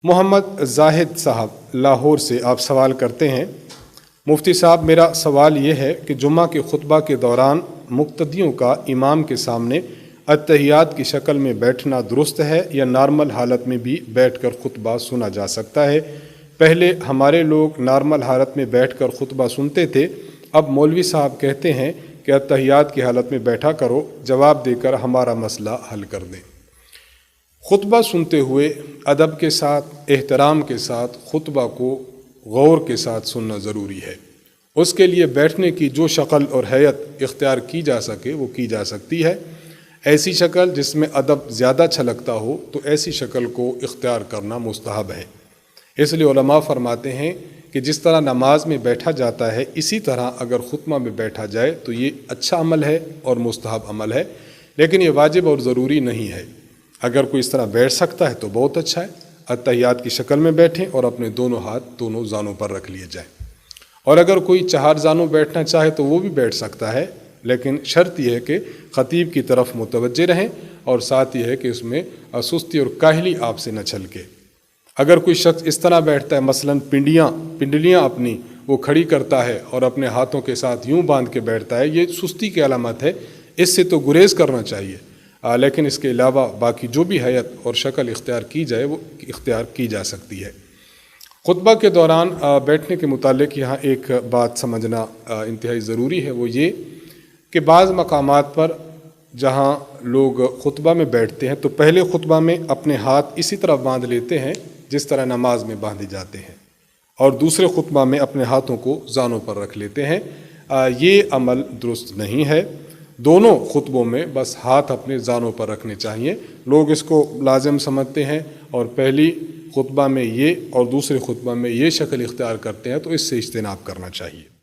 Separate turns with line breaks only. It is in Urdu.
محمد زاہد صاحب لاہور سے آپ سوال کرتے ہیں، مفتی صاحب میرا سوال یہ ہے کہ جمعہ کے خطبہ کے دوران مقتدیوں کا امام کے سامنے اتحیات کی شکل میں بیٹھنا درست ہے یا نارمل حالت میں بھی بیٹھ کر خطبہ سنا جا سکتا ہے؟ پہلے ہمارے لوگ نارمل حالت میں بیٹھ کر خطبہ سنتے تھے، اب مولوی صاحب کہتے ہیں کہ اتحیات کی حالت میں بیٹھا کرو، جواب دے کر ہمارا مسئلہ حل کر دیں۔ خطبہ سنتے ہوئے ادب کے ساتھ، احترام کے ساتھ خطبہ کو غور کے ساتھ سننا ضروری ہے۔ اس کے لیے بیٹھنے کی جو شکل اور ہیئت اختیار کی جا سکے وہ کی جا سکتی ہے۔ ایسی شکل جس میں ادب زیادہ چھلکتا ہو تو ایسی شکل کو اختیار کرنا مستحب ہے۔ اس لیے علماء فرماتے ہیں کہ جس طرح نماز میں بیٹھا جاتا ہے اسی طرح اگر خطبہ میں بیٹھا جائے تو یہ اچھا عمل ہے اور مستحب عمل ہے، لیکن یہ واجب اور ضروری نہیں ہے۔ اگر کوئی اس طرح بیٹھ سکتا ہے تو بہت اچھا ہے، اتحیات کی شکل میں بیٹھیں اور اپنے دونوں ہاتھ دونوں زانوں پر رکھ لیے جائیں۔ اور اگر کوئی چہار زانوں بیٹھنا چاہے تو وہ بھی بیٹھ سکتا ہے، لیکن شرط یہ ہے کہ خطیب کی طرف متوجہ رہیں اور ساتھ یہ ہے کہ اس میں سستی اور کاہلی آپ سے نہ چھلکے۔ اگر کوئی شخص اس طرح بیٹھتا ہے، مثلاً پنڈلیاں اپنی وہ کھڑی کرتا ہے اور اپنے ہاتھوں کے ساتھ یوں باندھ کے بیٹھتا ہے، یہ سستی کی علامت ہے، اس سے تو گریز کرنا چاہیے، لیکن اس کے علاوہ باقی جو بھی حیت اور شکل اختیار کی جائے وہ اختیار کی جا سکتی ہے۔ خطبہ کے دوران بیٹھنے کے متعلق یہاں ایک بات سمجھنا انتہائی ضروری ہے، وہ یہ کہ بعض مقامات پر جہاں لوگ خطبہ میں بیٹھتے ہیں تو پہلے خطبہ میں اپنے ہاتھ اسی طرح باندھ لیتے ہیں جس طرح نماز میں باندھے جاتے ہیں، اور دوسرے خطبہ میں اپنے ہاتھوں کو زانوں پر رکھ لیتے ہیں۔ یہ عمل درست نہیں ہے۔ دونوں خطبوں میں بس ہاتھ اپنے زانوں پر رکھنے چاہیے۔ لوگ اس کو لازم سمجھتے ہیں اور پہلی خطبہ میں یہ اور دوسرے خطبہ میں یہ شکل اختیار کرتے ہیں، تو اس سے اجتناب کرنا چاہیے۔